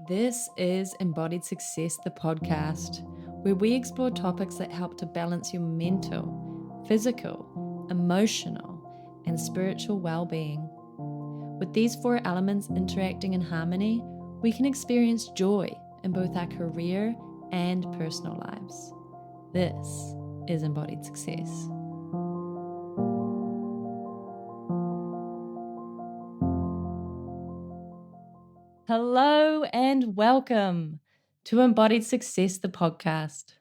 This is Embodied Success, the podcast, where we explore topics that help to balance your mental, physical, emotional, and spiritual well-being. With these four elements interacting in harmony, we can experience joy in both our career and personal lives. This is Embodied Success. Hello and welcome to Embodied Success, the podcast.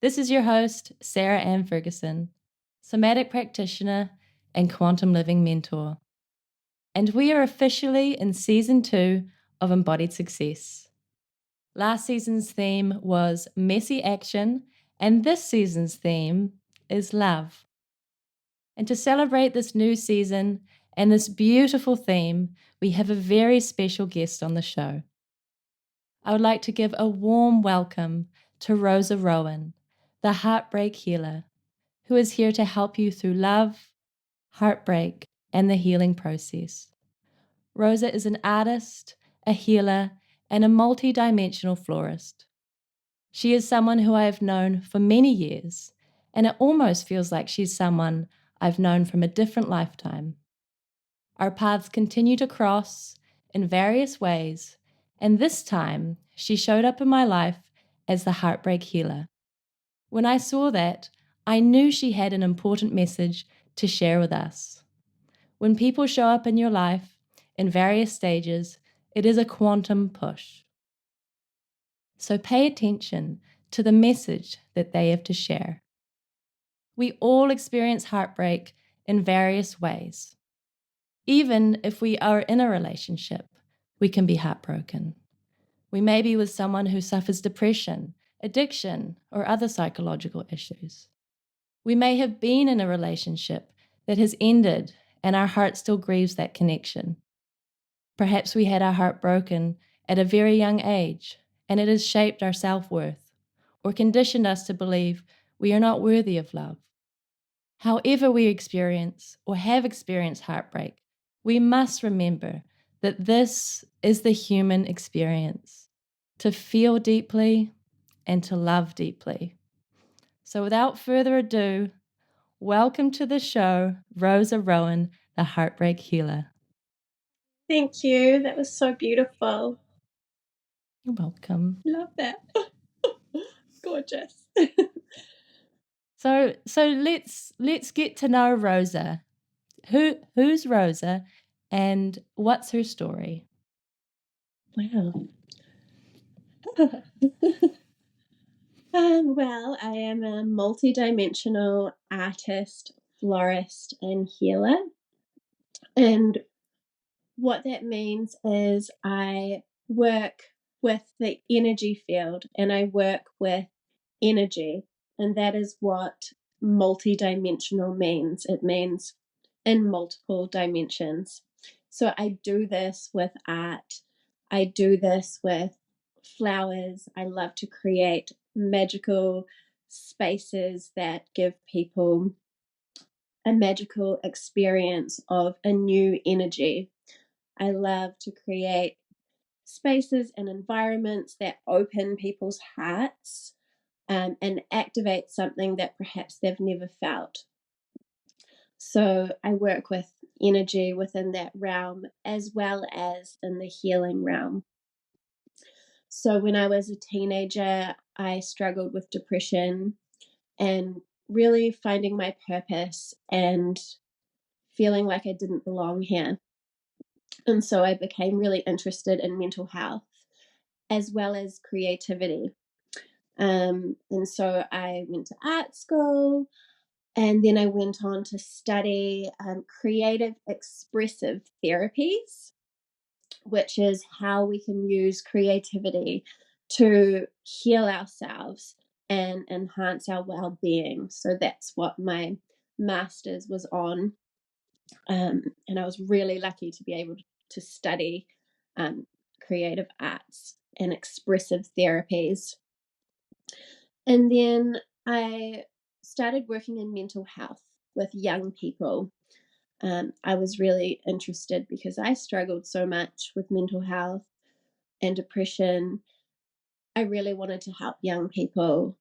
This is your host, Sarah Ann Ferguson, somatic practitioner and quantum living mentor. And we are officially in season 2 of Embodied Success. Last season's theme was messy action, and this season's theme is love. And to celebrate this new season and this beautiful theme, we have a very special guest on the show. I would like to give a warm welcome to Rosa Rowan, the Heartbreak healer, who is here to help you through love, heartbreak, and the healing process. Rosa is an artist, a healer, and a multidimensional florist. She is someone who I have known for many years, and it almost feels like she's someone I've known from a different lifetime. Our paths continue to cross in various ways, and this time she showed up in my life as the Heartbreak healer. When I saw that, I knew she had an important message to share with us. When people show up in your life in various stages, it is a quantum push. So pay attention to the message that they have to share. We all experience heartbreak in various ways. Even if we are in a relationship, we can be heartbroken. We may be with someone who suffers depression, addiction, or other psychological issues. We may have been in a relationship that has ended and our heart still grieves that connection. Perhaps we had our heart broken at a very young age, and it has shaped our self-worth or conditioned us to believe we are not worthy of love. However we experience or have experienced heartbreak, we must remember that this is the human experience, to feel deeply and to love deeply. So without further ado, welcome to the show, Rosa Rowan, the Heartbreak healer. Thank you. That was so beautiful. You're welcome. Love that. Gorgeous. So let's get to know Rosa. Who's Rosa and what's her story? Wow. Well, I am a multidimensional artist, florist, and healer. And what that means is I work with the energy field and I work with energy. And that is what multidimensional means. It means in multiple dimensions. So I do this with art. I do this with flowers. I love to create magical spaces that give people a magical experience of a new energy. I love to create spaces and environments that open people's hearts and activate something that perhaps they've never felt. So I work with energy within that realm as well as in the healing realm. So when I was a teenager, I struggled with depression and really finding my purpose and feeling like I didn't belong here. And so I became really interested in mental health as well as creativity. And so I went to art school, and then I went on to study creative expressive therapies, which is how we can use creativity to heal ourselves and enhance our well-being. So that's what my master's was on. And I was really lucky to be able to study creative arts and expressive therapies. And then I started working in mental health with young people. I was really interested because I struggled so much with mental health and depression, I really wanted to help young people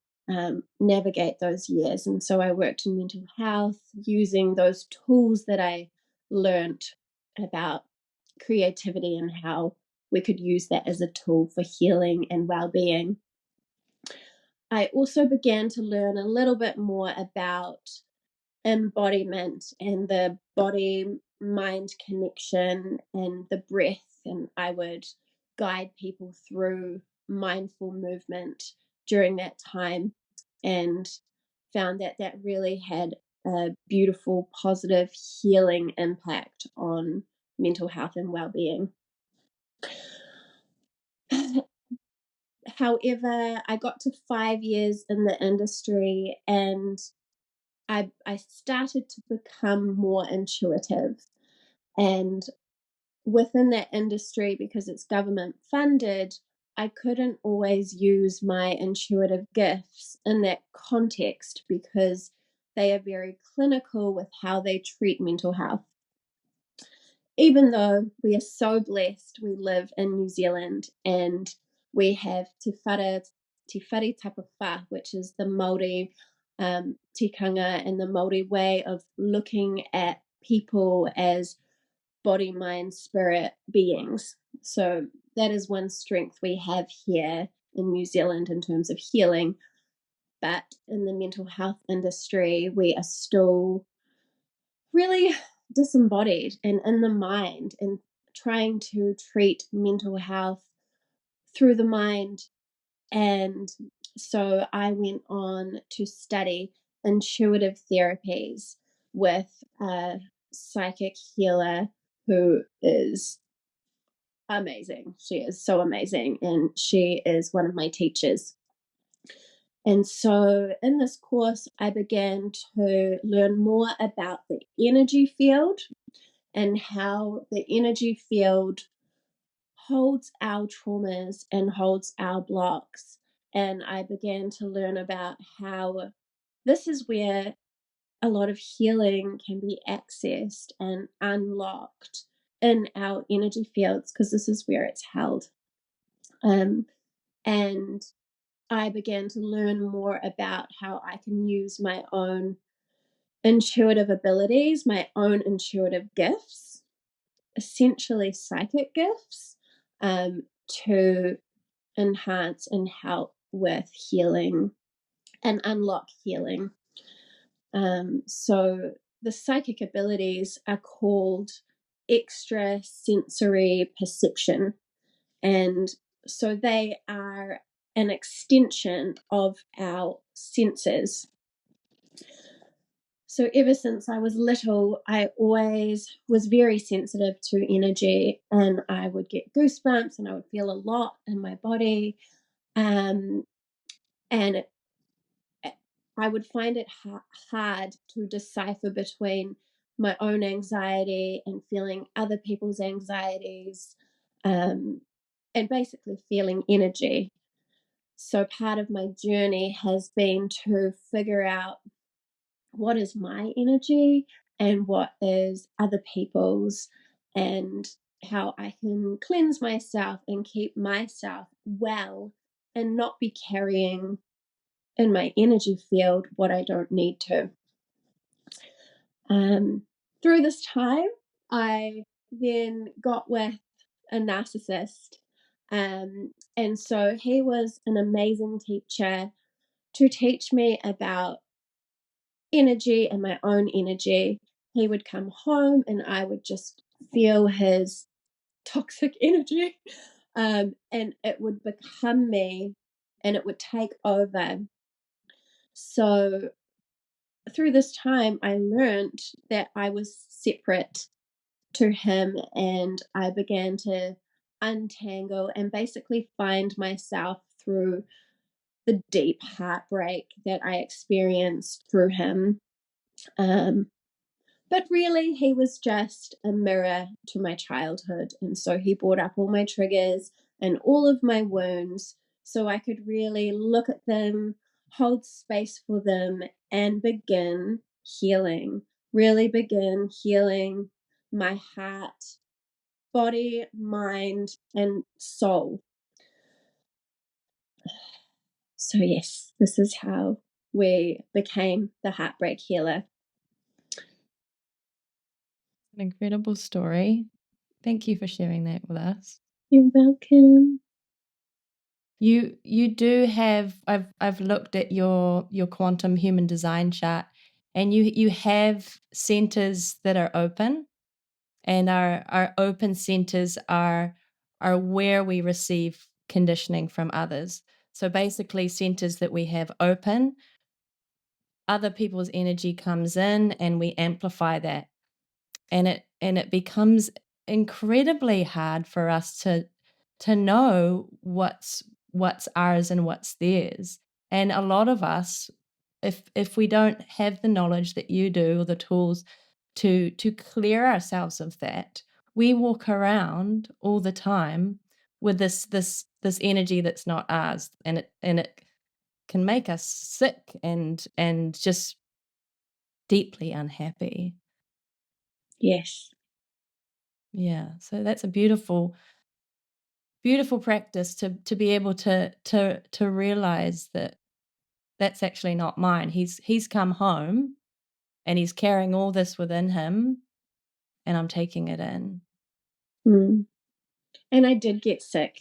navigate those years. And so I worked in mental health using those tools that I learned about creativity and how we could use that as a tool for healing and well-being. I also began to learn a little bit more about embodiment and the body mind connection and the breath, and I would guide people through mindful movement during that time, and found that that really had a beautiful positive healing impact on mental health and well-being. However, I got to 5 years in the industry and I started to become more intuitive. And within that industry, because it's government funded, I couldn't always use my intuitive gifts in that context because they are very clinical with how they treat mental health. Even though we are so blessed, we live in New Zealand and we have Te Whare Tapawha, which is the Māori tikanga and the Māori way of looking at people as body, mind, spirit beings. So that is one strength we have here in New Zealand in terms of healing. But in the mental health industry, we are still really disembodied and in the mind and trying to treat mental health through the mind. And so I went on to study intuitive therapies with a psychic healer who is amazing. She is so amazing, and she is one of my teachers. And so in this course, I began to learn more about the energy field and how the energy field holds our traumas and holds our blocks. And I began to learn about how this is where a lot of healing can be accessed and unlocked in our energy fields, because this is where it's held. And I began to learn more about how I can use my own intuitive abilities, my own intuitive gifts, essentially psychic gifts, to enhance and help with healing and unlock healing. So the psychic abilities are called extrasensory perception. And so they are an extension of our senses. So ever since I was little, I always was very sensitive to energy, and I would get goosebumps and I would feel a lot in my body. And I would find it hard to decipher between my own anxiety and feeling other people's anxieties, and basically feeling energy. So part of my journey has been to figure out what is my energy and what is other people's, and how I can cleanse myself and keep myself well and not be carrying in my energy field what I don't need to. Through this time, I then got with a narcissist. And so he was an amazing teacher to teach me about energy and my own energy. He would come home and I would just feel his toxic energy, and it would become me and it would take over. So through this time, I learned that I was separate to him, and I began to untangle and basically find myself through the deep heartbreak that I experienced through him. But really, he was just a mirror to my childhood. And so he brought up all my triggers and all of my wounds so I could really look at them, hold space for them, and begin healing. Really begin healing my heart, body, mind, and soul. So yes, this is how we became the Heartbreak Healer. An incredible story. Thank you for sharing that with us. You're welcome. You do have, I've looked at your quantum human design chart, and you have centers that are open, and our open centers are where we receive conditioning from others. So basically, centers that we have open, other people's energy comes in and we amplify that, and it becomes incredibly hard for us to know what's ours and what's theirs. And a lot of us, if we don't have the knowledge that you do, or the tools to clear ourselves of that, we walk around all the time with this energy that's not ours, and it can make us sick and just deeply unhappy. Yes. Yeah, so that's a beautiful practice to be able to realize that that's actually not mine. He's come home and he's carrying all this within him, and I'm taking it in. Mm. And I did get sick.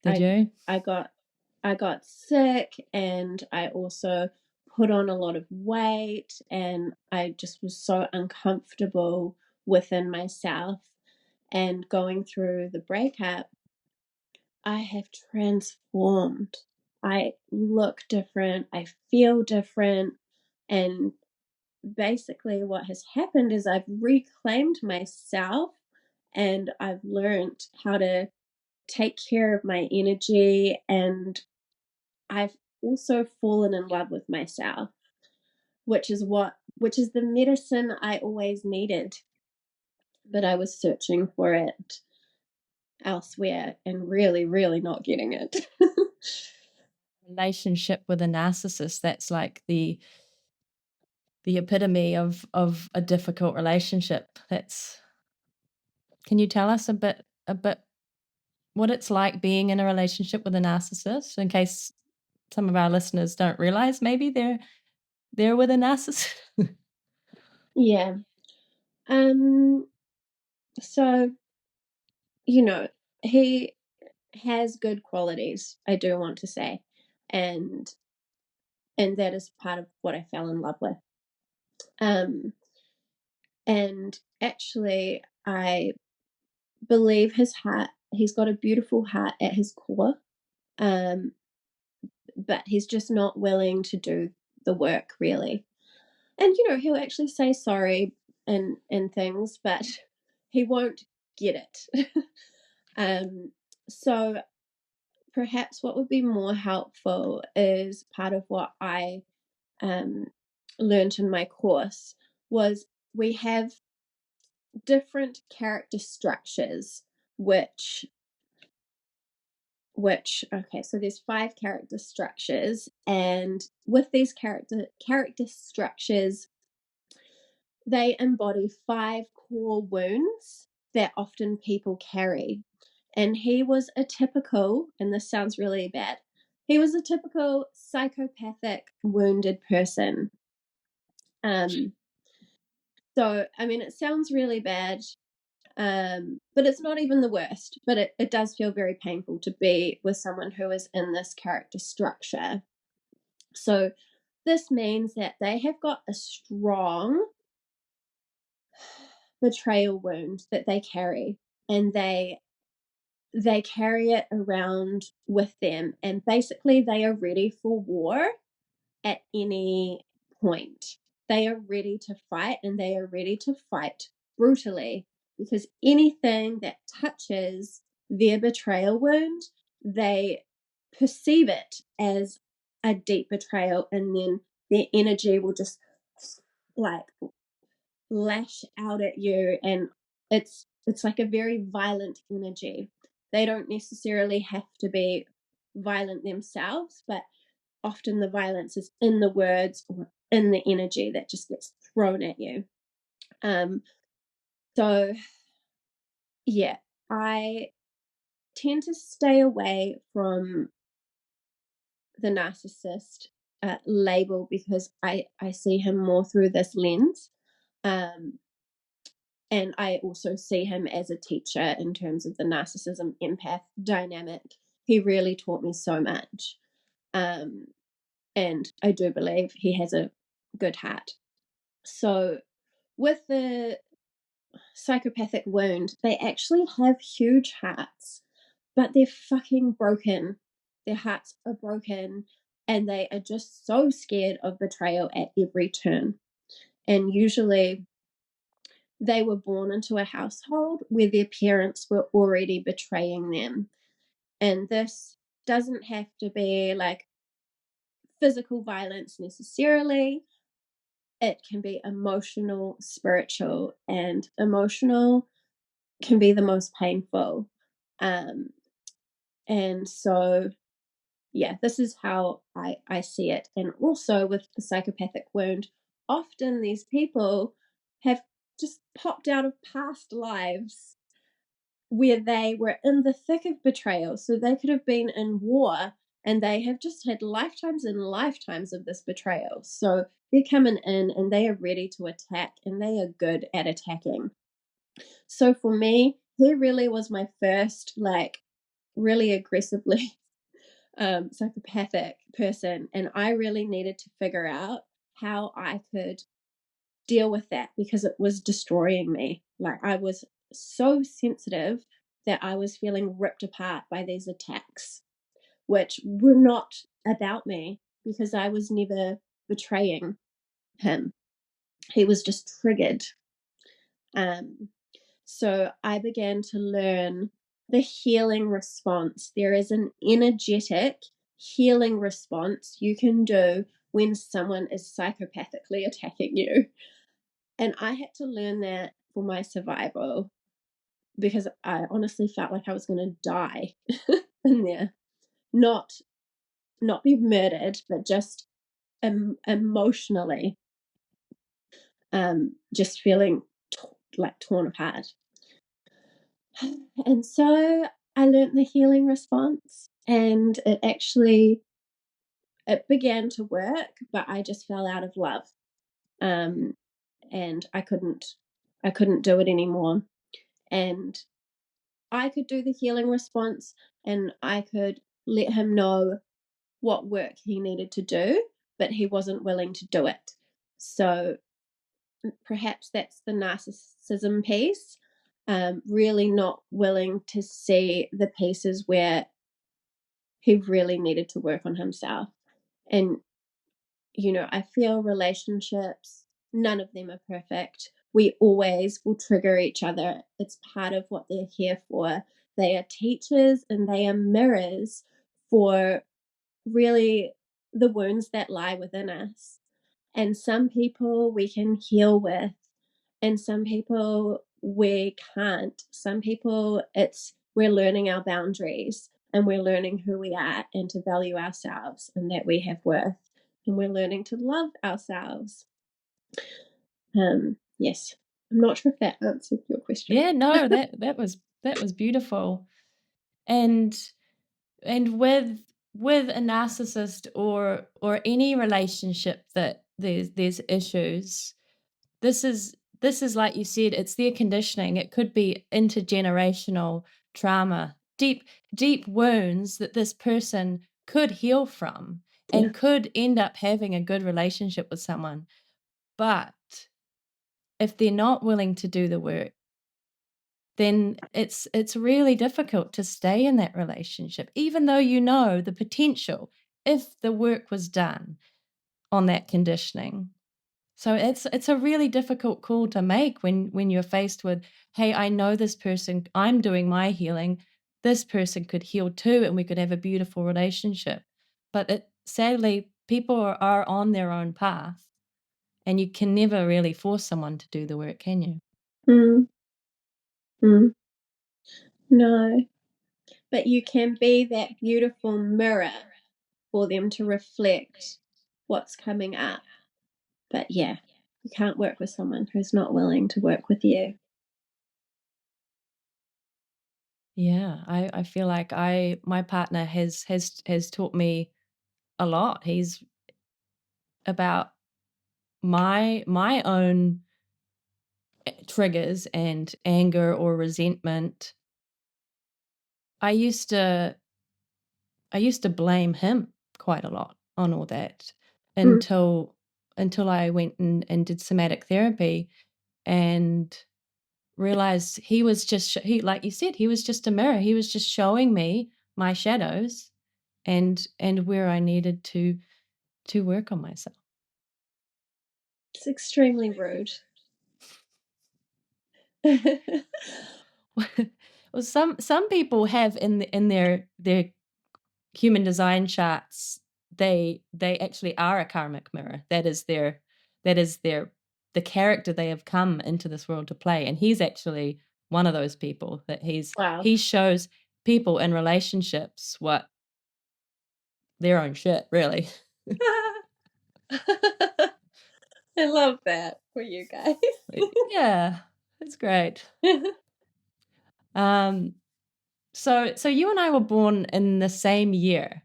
Did you? I got sick, and I also put on a lot of weight, and I just was so uncomfortable within myself. And going through the breakup, I have transformed. I look different, I feel different, and basically what has happened is I've reclaimed myself, and I've learned how to take care of my energy, and I've also fallen in love with myself, which is the medicine I always needed, but I was searching for it elsewhere and really, really not getting it. Relationship with a narcissist, that's like the epitome of a difficult relationship. That's Can you tell us a bit what it's like being in a relationship with a narcissist, in case some of our listeners don't realize maybe they're with a narcissist? Yeah. Um so, you know, he has good qualities, I do want to say. And that is part of what I fell in love with. Um and actually I believe he's got a beautiful heart at his core. Um but he's just not willing to do the work really. And he'll actually say sorry and things, but he won't get it. So perhaps what would be more helpful is part of what I um, learned in my course was we have different character structures, which okay, so there's 5 character structures, and with these character structures, they embody 5 core wounds that often people carry. And he was a typical, and this sounds really bad, he was a typical psychopathic wounded person. Um, so, I mean, it sounds really bad, but it's not even the worst. But it does feel very painful to be with someone who is in this character structure. So, this means that they have got a strong betrayal wound that they carry, and they carry it around with them, and basically they are ready for war at any point. They are ready to fight, and they are ready to fight brutally, because anything that touches their betrayal wound, they perceive it as a deep betrayal, and then their energy will just like lash out at you, and it's like a very violent energy. They don't necessarily have to be violent themselves, but often the violence is in the words or in the energy that just gets thrown at you. um so yeah, I tend to stay away from the narcissist label because I see him more through this lens. And I also see him as a teacher in terms of the narcissism empath dynamic. He really taught me so much. And I do believe he has a good heart. So with the psychopathic wound, they actually have huge hearts, but they're fucking broken. Their hearts are broken and they are just so scared of betrayal at every turn. And usually they were born into a household where their parents were already betraying them. And this doesn't have to be like physical violence necessarily. It can be emotional, spiritual, and emotional can be the most painful. And so, yeah, this is how I see it. And also with the psychopathic wound, often these people have just popped out of past lives where they were in the thick of betrayal. So they could have been in war and they have just had lifetimes and lifetimes of this betrayal. So they're coming in and they are ready to attack and they are good at attacking. So for me, he really was my first, like, really aggressively psychopathic person. And I really needed to figure out how I could deal with that because it was destroying me. Like, I was so sensitive that I was feeling ripped apart by these attacks, which were not about me because I was never betraying him. He was just triggered. So I began to learn the healing response. There is an energetic healing response you can do when someone is psychopathically attacking you. And I had to learn that for my survival because I honestly felt like I was going to die in there. Not be murdered, but just emotionally, just feeling like torn apart. And so I learned the healing response and it began to work, but I just fell out of love. And I couldn't do it anymore. And I could do the healing response and I could let him know what work he needed to do, but he wasn't willing to do it. So perhaps that's the narcissism piece, really not willing to see the pieces where he really needed to work on himself. And, I feel relationships, none of them are perfect. We always will trigger each other. It's part of what they're here for. They are teachers and they are mirrors for really the wounds that lie within us. And some people we can heal with, and some people we can't. Some people we're learning our boundaries and we're learning who we are and to value ourselves and that we have worth, and we're learning to love ourselves. Yes, I'm not sure if that answered your question. Yeah, no, that was beautiful. And with a narcissist or any relationship that there's issues, this is like you said, it's their conditioning. It could be intergenerational trauma, deep wounds that this person could heal from and Yeah. could end up having a good relationship with someone. But if they're not willing to do the work, then it's really difficult to stay in that relationship, even though you know the potential if the work was done on that conditioning. So it's a really difficult call to make when you're faced with, hey, I know this person, I'm doing my healing, this person could heal too, and we could have a beautiful relationship. But sadly, people are on their own path, and you can never really force someone to do the work, can you? Mm. Mm. No, but you can be that beautiful mirror for them to reflect what's coming up. But yeah, you can't work with someone who's not willing to work with you. Yeah, I feel like my partner has taught me a lot. He's about my own triggers and anger or resentment. I used to blame him quite a lot on all that Mm. until I went and did somatic therapy and realized he was just he like you said, he was just a mirror. He was just showing me my shadows and where I needed to work on myself. It's extremely rude. Well, some people have in their human design charts, they actually are a karmic mirror. That is their the character they have come into this world to play. And he's actually one of those people that Wow. he shows people in relationships what their own shit, really. I love that for you guys. Yeah, it's great. Um, so you and I were born in the same year,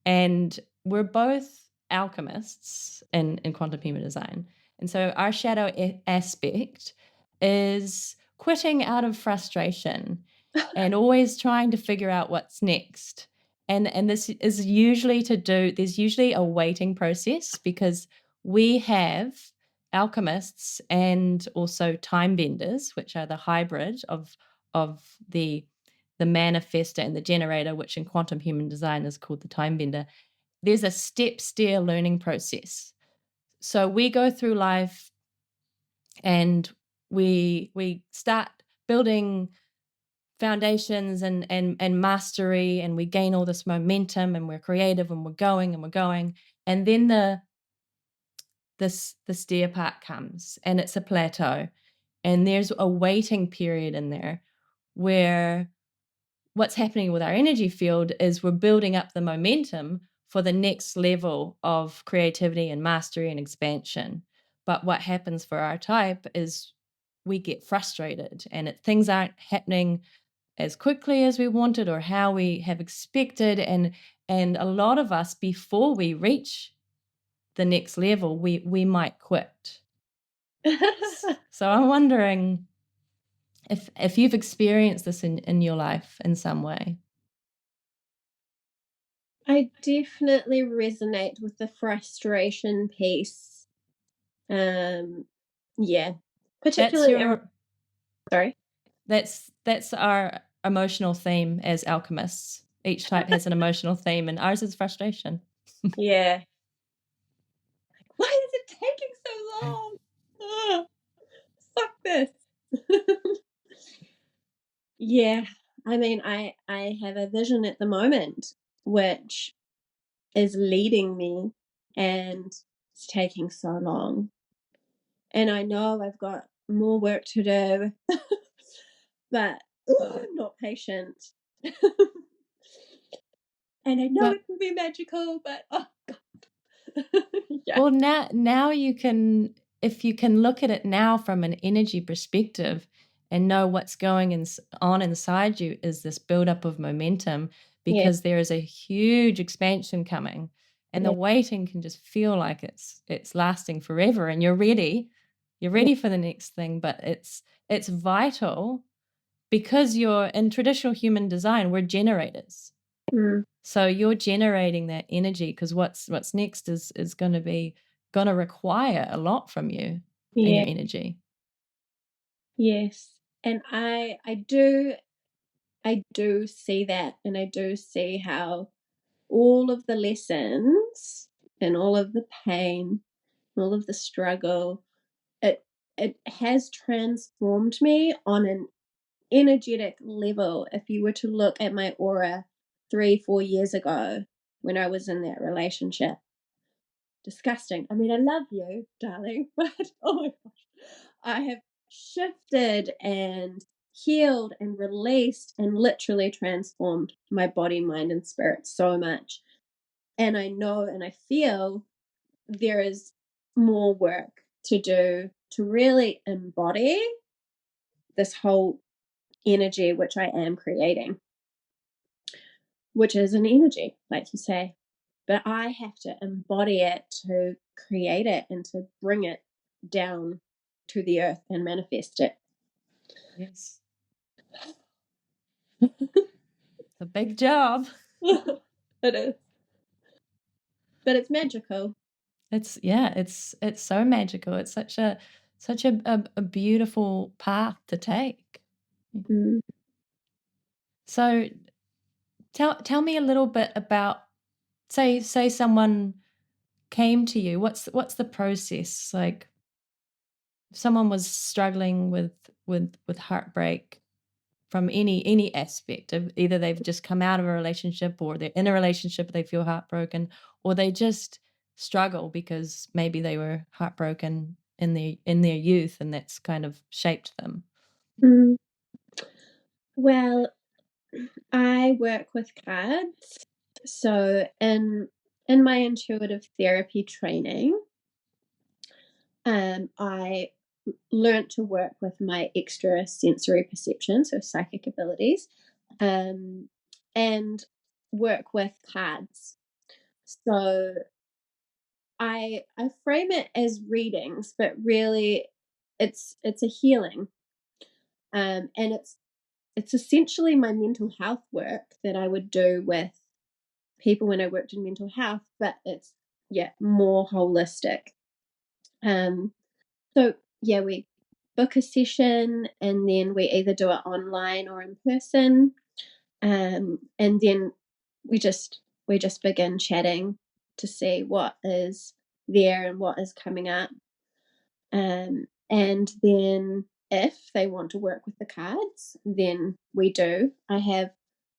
and we're both alchemists in quantum human design. And so our shadow aspect is quitting out of frustration and always trying to figure out what's next. And this is usually there's usually a waiting process because we have alchemists and also time benders, which are the hybrid of the manifester and the generator, which in quantum human design is called the time bender. There's a step stair learning process. So we go through life and we start building foundations and mastery, and we gain all this momentum, and we're creative, and we're going, and then the stair part comes, and it's a plateau, and there's a waiting period in there where what's happening with our energy field is we're building up the momentum for the next level of creativity and mastery and expansion. But what happens for our type is we get frustrated, and things aren't happening as quickly as we wanted or how we have expected. And a lot of us, before we reach the next level, we might quit. So I'm wondering if you've experienced this in your life in some way. I definitely resonate with the frustration piece. Yeah. That's Particularly around, your sorry. that's our emotional theme as alchemists. Each type has an emotional theme, and ours is frustration. Yeah. Why is it taking so long? Ugh, fuck this. Yeah. I mean, I have a vision at the moment which is leading me, and it's taking so long. And I know I've got more work to do, but I'm not patient. And I know Well, it will be magical, but oh god. Yeah. well, now you can, if you can look at it now from an energy perspective and know what's on inside you is this buildup of momentum, Yeah. because there is a huge expansion coming, and the Yeah. waiting can just feel like it's lasting forever, and you're Yeah. ready for the next thing. But it's vital because you're in traditional human design, we're generators. Mm. So you're generating that energy because what's next is going to require a lot from you and Yeah. your energy. Yes. And I do see that, and I do see how all of the lessons and all of the pain, all of the struggle, it has transformed me on an energetic level. If you were to look at my aura 3-4 years ago when I was in that relationship, disgusting. I mean, I love you, darling, but oh my gosh, I have shifted and healed and released and literally transformed my body, mind, and spirit so much. And I know and I feel there is more work to do to really embody this whole energy which I am creating, which is an energy, like you say. but I have to embody it to create it and to bring it down to the earth and manifest it. Yes. It's a big job. It is. But it's magical. It's so magical. It's such a beautiful path to take. Mm. So tell me a little bit about, say someone came to you. What's the process like? If someone was struggling with heartbreak from any aspect of, either they've just come out of a relationship or they're in a relationship, they feel heartbroken, or they just struggle because maybe they were heartbroken in their youth and that's kind of shaped them. Mm. Well, I work with cards. So in my intuitive therapy training, I learned to work with my extrasensory perception, so psychic abilities, and work with cards. So I frame it as readings, but really it's a healing, and it's essentially my mental health work that I would do with people when I worked in mental health, but it's more holistic. Um, so we book a session and then we either do it online or in person, and then we just begin chatting to see what is there and what is coming up. And then if they want to work with the cards, then we do. I have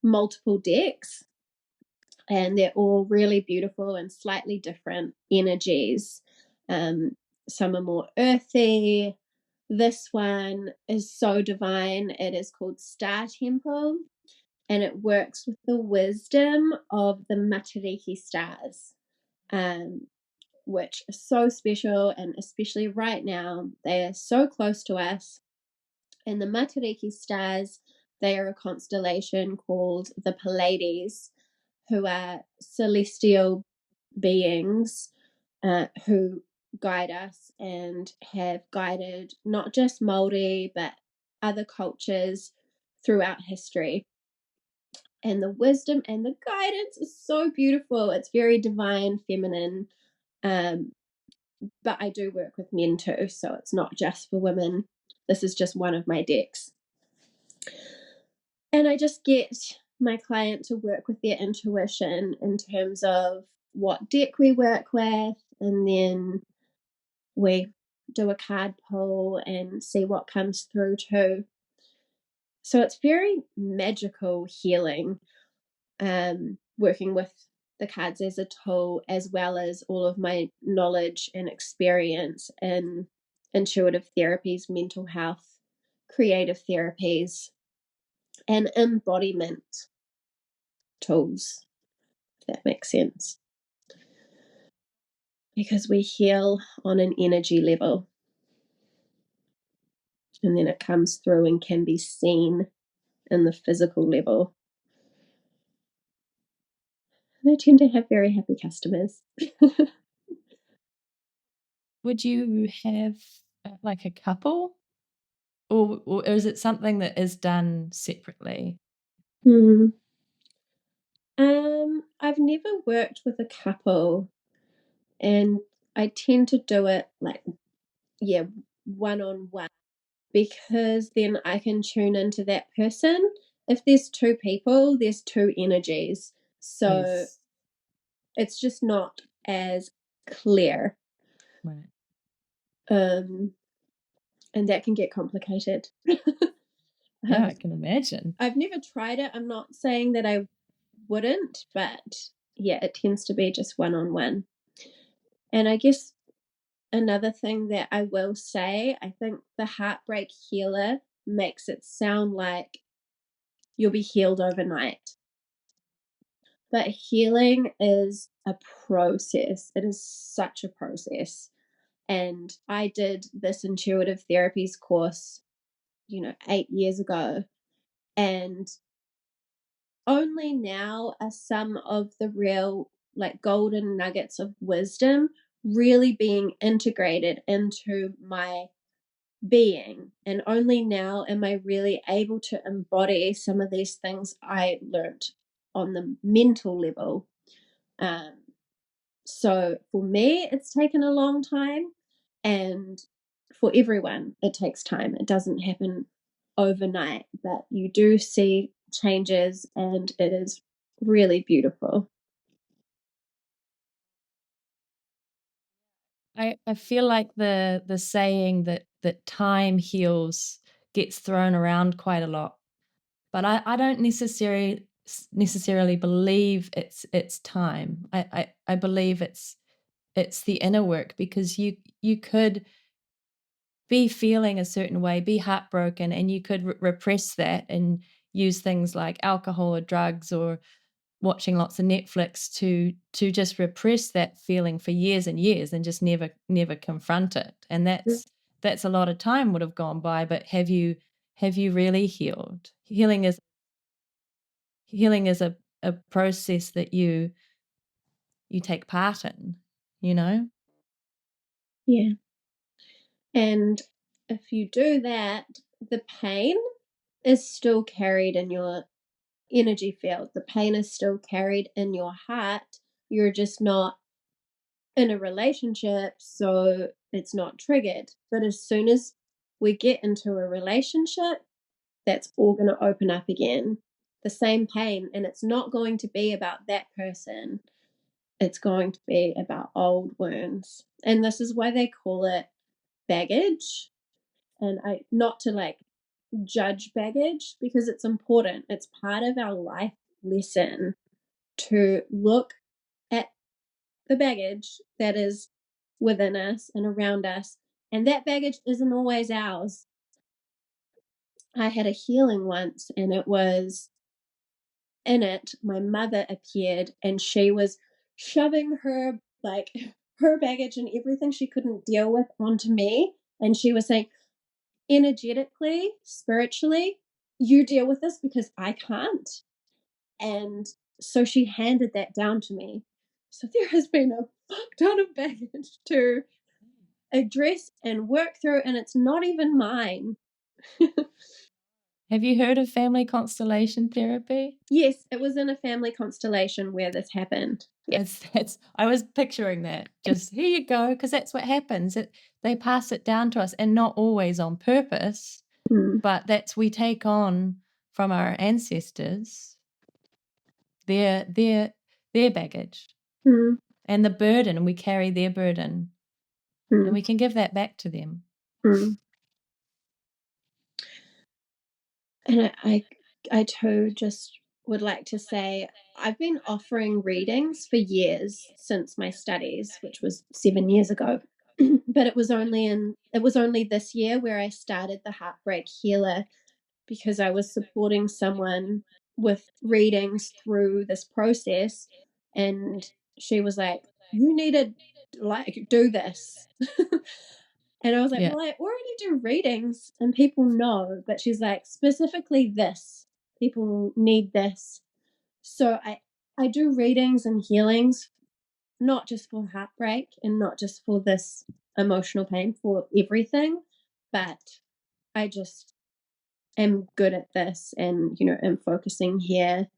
multiple decks and they're all really beautiful and slightly different energies. Some are more earthy. This one is so divine. It is called Star Temple and it works with the wisdom of the Matariki stars, which is so special. And especially right now, they are so close to us. And the Matariki stars, they are a constellation called the Pleiades, who are celestial beings who guide us and have guided not just Māori but other cultures throughout history. And the wisdom and the guidance is so beautiful. It's very divine, feminine. Um, but I do work with men too, so it's not just for women. This is just one of my decks. And I just get my client to work with their intuition in terms of what deck we work with, and then we do a card pull and see what comes through too. So it's very magical healing, working with the cards as a tool, as well as all of my knowledge and experience in intuitive therapies, mental health, creative therapies, and embodiment tools, if that makes sense. Because we heal on an energy level and then it comes through and can be seen in the physical level. And I tend to have very happy customers. Would you have like a couple, or is it something that is done separately? I've never worked with a couple, and I tend to do it like, one on one, because then I can tune into that person. If there's two people, there's two energies. So Yes. it's just not as clear. Right. And that can get complicated. Yeah, I can imagine. I've never tried it. I'm not saying that I wouldn't, but it tends to be just one on one. And I guess another thing that I will say, I think the heartbreak healer makes it sound like you'll be healed overnight. But healing is a process. It is such a process. And I did this intuitive therapies course, 8 years ago. And only now are some of the real like golden nuggets of wisdom really being integrated into my being. And only now am I really able to embody some of these things I learned on the mental level. So for me, it's taken a long time, and for everyone, it takes time. It doesn't happen overnight, but you do see changes, and it is really beautiful. I feel like the saying that time heals gets thrown around quite a lot, but I don't necessarily believe it's time. I believe it's the inner work, because you could be feeling a certain way, be heartbroken, and you could repress that and use things like alcohol or drugs or watching lots of Netflix to just repress that feeling for years and years and just never confront it. And that's a lot of time would have gone by, but have you really healed? Healing is a process that you take part in, you know? Yeah. And if you do that, the pain is still carried in your energy field. The pain is still carried in your heart. You're just not in a relationship, so it's not triggered. But as soon as we get into a relationship, that's all going to open up again. The same pain, and it's not going to be about that person. It's going to be about old wounds. And this is why they call it baggage. And I not to like judge baggage, because it's important. It's part of our life lesson to look at the baggage that is within us and around us. And that baggage isn't always ours. I had a healing once, and it was in it, my mother appeared, and she was shoving her, like, her baggage and everything she couldn't deal with onto me. And she was saying, energetically, spiritually, you deal with this because I can't. And so she handed that down to me. So there has been a fuck ton of baggage to address and work through, and it's not even mine. Have you heard of family constellation therapy? Yes, it was in a family constellation where this happened. Yeah. It's I was picturing that. Just here you go, because that's what happens. They pass it down to us, and not always on purpose, Mm, but that's we take on from our ancestors their baggage mm, and the burden, and we carry their burden, and mm, we can give that back to them. mm. And I too just would like to say I've been offering readings for years since my studies, which was 7 years ago. But it was only this year where I started the Heartbreak Healer, because I was supporting someone with readings through this process, and she was like, "You need to like do this." And I was like, Yeah. "Well, I already do readings and people know," but she's like, "Specifically this. People need this." So I do readings and healings, not just for heartbreak and not just for this emotional pain, for everything, but I just am good at this, and am focusing here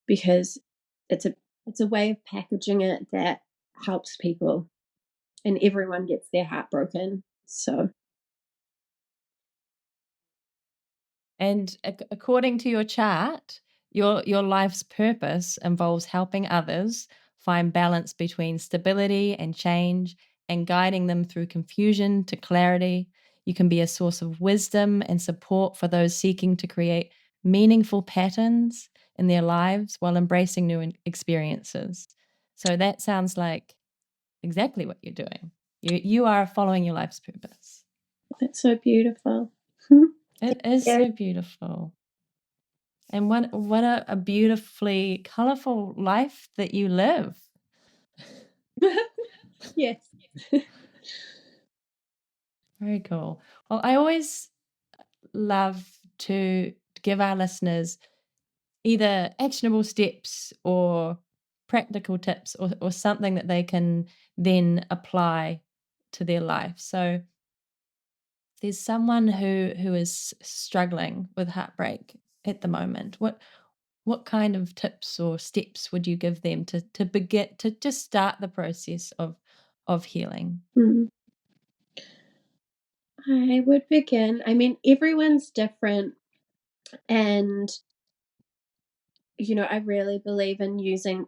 because it's a way of packaging it that helps people, and everyone gets their heart broken. So And according to your chart, your life's purpose involves helping others find balance between stability and change, and guiding them through confusion to clarity. You can be a source of wisdom and support for those seeking to create meaningful patterns in their lives while embracing new experiences. So that sounds like exactly what you're doing. You are following your life's purpose. that's so beautiful. It is Yeah. so beautiful. And what a beautifully colorful life that you live. Yes. Very cool. Well, I always love to give our listeners either actionable steps or practical tips or something that they can then apply to their life. So there's someone who is struggling with heartbreak at the moment. What kind of tips or steps would you give them to begin to just start the process of healing? Mm. I would begin. I mean, everyone's different, and I really believe in using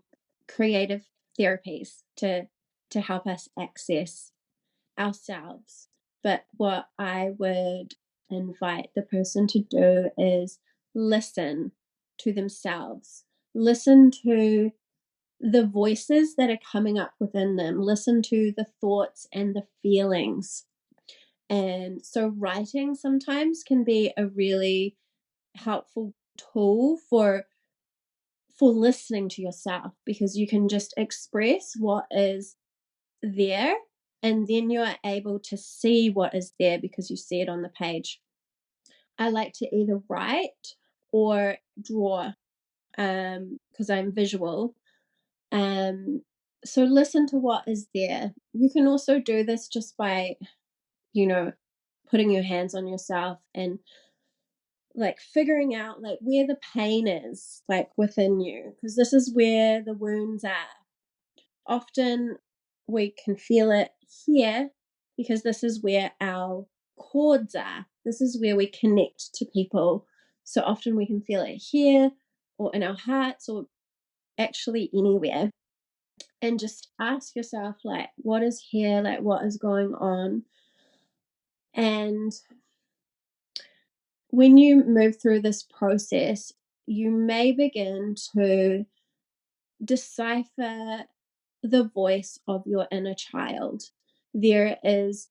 creative therapies to help us access ourselves. But what I would invite the person to do is listen to themselves. Listen to the voices that are coming up within them. Listen to the thoughts and the feelings. And so writing sometimes can be a really helpful tool for listening to yourself, because you can just express what is there, and then you're able to see what is there because you see it on the page. I like to either write or draw, because I'm visual. Um, so listen to what is there. You can also do this just by, you know, putting your hands on yourself and like figuring out like where the pain is like within you, because this is where the wounds are. Often we can feel it here because this is where our cords are. This is where we connect to people. So often we can feel it here or in our hearts or actually anywhere. And just ask yourself, like, what is here? Like, what is going on? And when you move through this process, you may begin to decipher the voice of your inner child. There is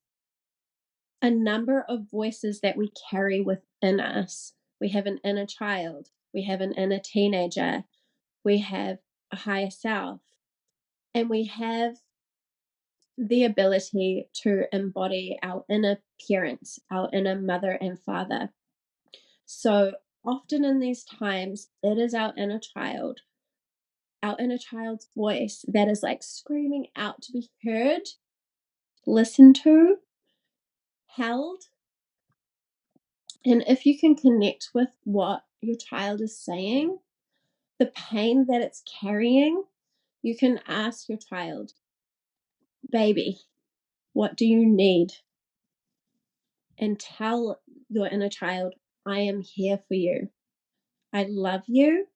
a number of voices that we carry within us. We have an inner child, we have an inner teenager, we have a higher self, and we have the ability to embody our inner parents, our inner mother and father. So often in these times, it is our inner child's voice that is like screaming out to be heard, listened to, held. And if you can connect with what your child is saying, the pain that it's carrying, you can ask your child, baby, what do you need? And tell your inner child, I am here for you. I love you.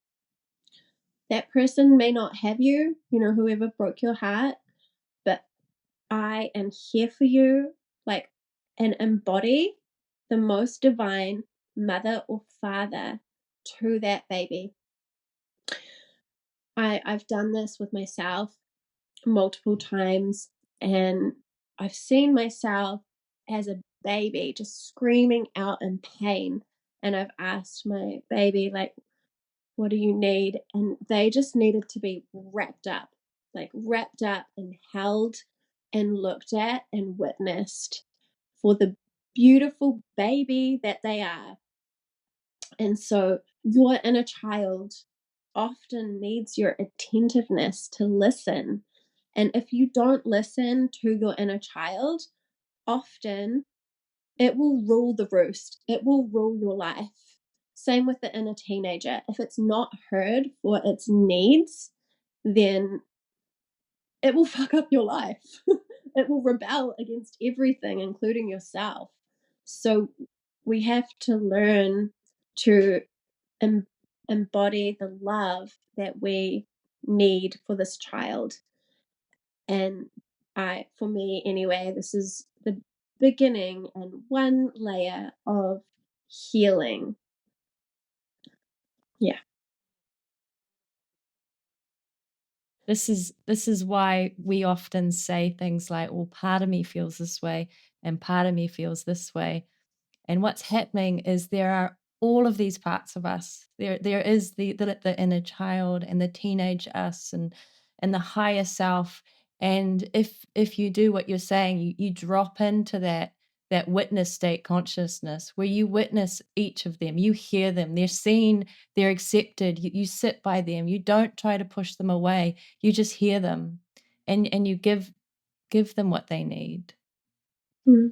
That person may not have you, whoever broke your heart, but I am here for you. Like, and embody the most divine mother or father to that baby. I've done this with myself multiple times, and I've seen myself as a baby just screaming out in pain. And I've asked my baby, like, what do you need? And they just needed to be wrapped up and held and looked at and witnessed for the beautiful baby that they are. And so your inner child often needs your attentiveness to listen. And if you don't listen to your inner child, often it will rule the roost, it will rule your life. Same with the inner teenager. If it's not heard for its needs, then it will fuck up your life. It will rebel against everything, including yourself. So we have to learn to em- embody the love that we need for this child. And for me anyway, this is the beginning and one layer of healing. Yeah. This is why we often say things like, well, part of me feels this way and part of me feels this way. And what's happening is there are all of these parts of us. There is the inner child and the teenage us and the higher self. And if you do what you're saying, you drop into that that witness state consciousness where you witness each of them, you hear them, they're seen, they're accepted, you sit by them, you don't try to push them away, you just hear them, and you give them what they need. Mm.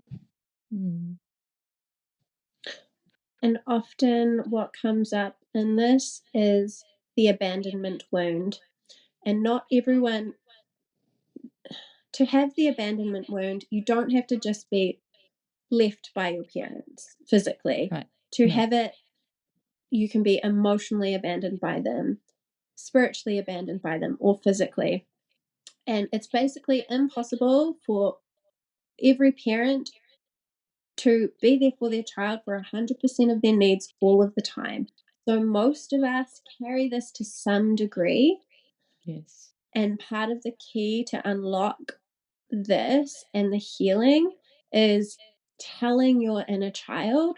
And often what comes up in this is the abandonment wound. And not everyone, to have the abandonment wound, you don't have to just be left by your parents physically. Right. To No. have it, you can be emotionally abandoned by them, spiritually abandoned by them, or physically. And it's basically impossible for every parent to be there for their child for 100% of their needs all of the time. So most of us carry this to some degree. Yes. And part of the key to unlock this and the healing is telling your inner child,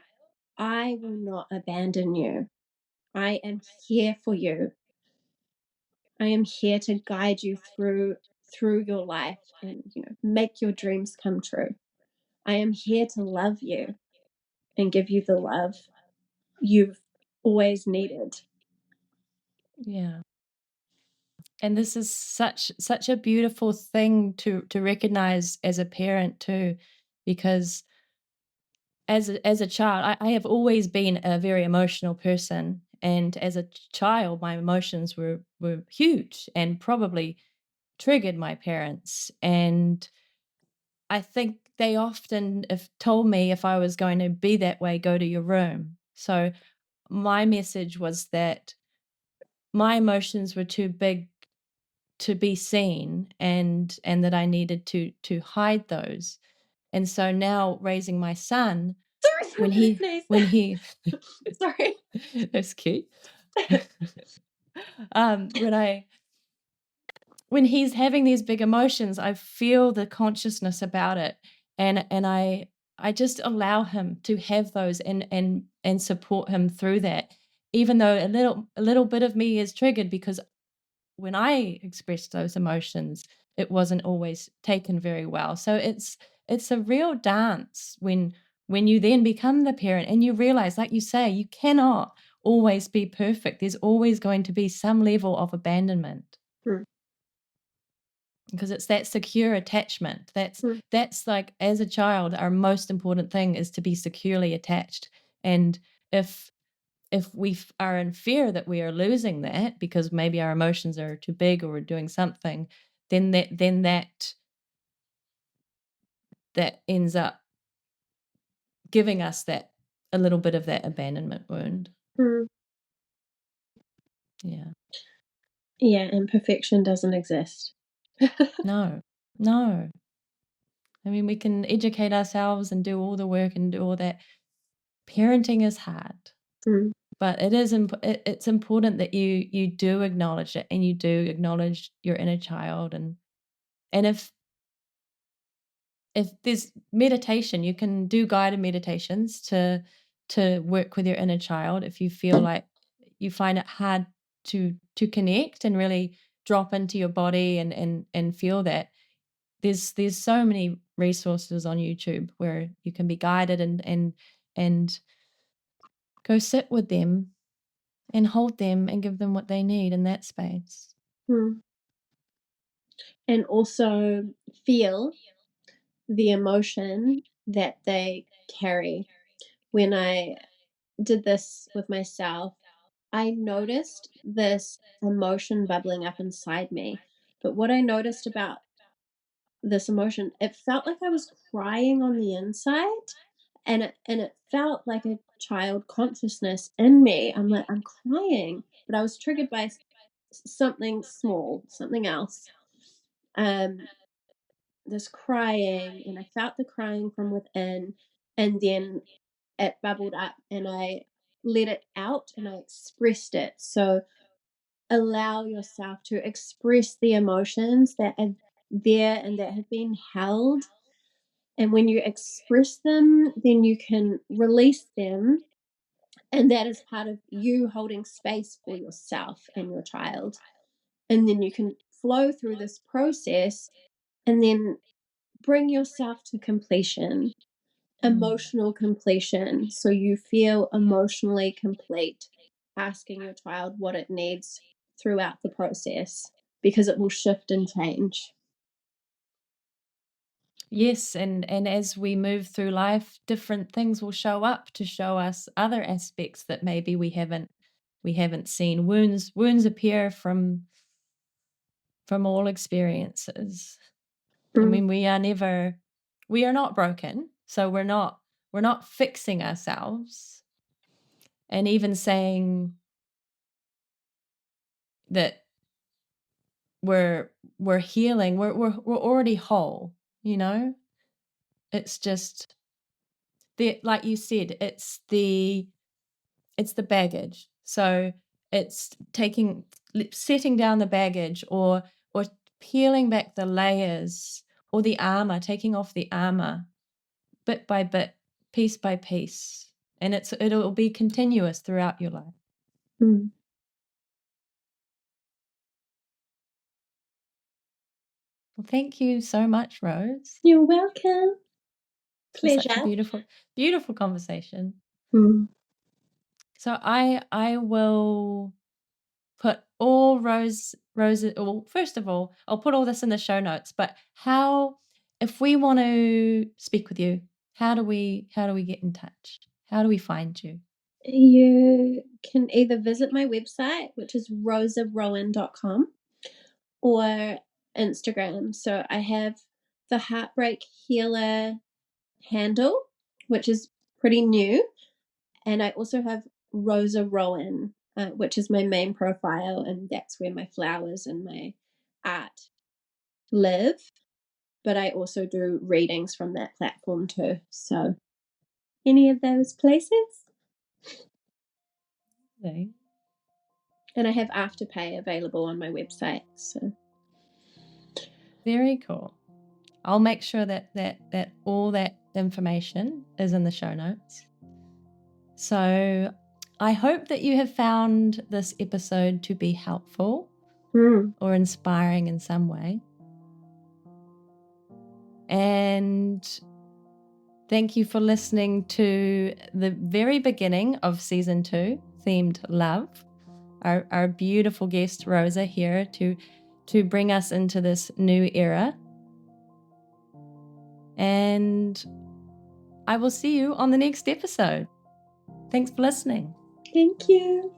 I will not abandon you. I am here for you. I am here to guide you through your life and make your dreams come true. I am here to love you and give you the love you've always needed. Yeah. And this is such a beautiful thing to recognize as a parent too, because as a child, I have always been a very emotional person, and as a child, my emotions were huge and probably triggered my parents. And I think they often have told me if I was going to be that way, go to your room. So my message was that my emotions were too big to be seen, and that I needed to hide those. And so now raising my son, when Sorry, he please. when he Sorry. that's cute. When he's having these big emotions, I feel the consciousness about it, and I just allow him to have those, and support him through that, even though a little bit of me is triggered, because when I expressed those emotions, it wasn't always taken very well. So it's a real dance when you then become the parent and you realize, like you say, you cannot always be perfect. There's always going to be some level of abandonment, Mm, because it's that secure attachment. mm, That's like, as a child, our most important thing is to be securely attached. And if we are in fear that we are losing that because maybe our emotions are too big or we're doing something, then that ends up giving us that a little bit of that abandonment wound. mm. Yeah. Yeah, and perfection doesn't exist. No. No. I mean, we can educate ourselves and do all the work and do all that. Parenting is hard, Mm, but it's important that you do acknowledge it, and you do acknowledge your inner child. And if there's meditation, you can do guided meditations to work with your inner child if you feel like you find it hard to connect and really drop into your body and feel that. There's so many resources on YouTube where you can be guided and go sit with them and hold them and give them what they need in that space. mm. And also feel the emotion that they carry. When I did this with myself, I noticed this emotion bubbling up inside me. But what I noticed about this emotion, it felt like I was crying on the inside, and it felt like a child consciousness in me. I'm like, I'm crying, but I was triggered by something small, something else. Um, this crying, and I felt the crying from within, and then it bubbled up, and I let it out and I expressed it. So allow yourself to express the emotions that are there and that have been held. And when you express them, then you can release them. And that is part of you holding space for yourself and your child. And then you can flow through this process and then bring yourself to completion emotional completion. So you feel emotionally complete asking your child what it needs throughout the process, because it will shift and change. Yes, and as we move through life, different things will show up to show us other aspects that maybe we haven't seen. Wounds appear from all experiences. I mean, we are not broken, so we're not fixing ourselves. And even saying that we're healing, we're already whole, you know? It's just like you said, it's the baggage. So it's setting down the baggage, or peeling back the layers, or the armor, taking off the armor bit by bit, piece by piece. And it'll be continuous throughout your life. Mm. Well, thank you so much, Rose. You're welcome. Pleasure. Such a beautiful conversation. Mm. So I will put all Rose. Well, first of all, I'll put all this in the show notes. But if we want to speak with you, how do we get in touch? How do we find you? You can either visit my website, which is rosarowan.com, or Instagram. So I have the Heartbreak Healer handle, which is pretty new. And I also have Rosa Rowan, which is my main profile, and that's where my flowers and my art live. But I also do readings from that platform too. So any of those places. Okay. And I have Afterpay available on my website. So Very cool. I'll make sure that all that information is in the show notes. So I hope that you have found this episode to be helpful or inspiring in some way. And thank you for listening to the very beginning of season 2, themed love. Our beautiful guest Rosa here to bring us into this new era. And I will see you on the next episode. Thanks for listening. thank you.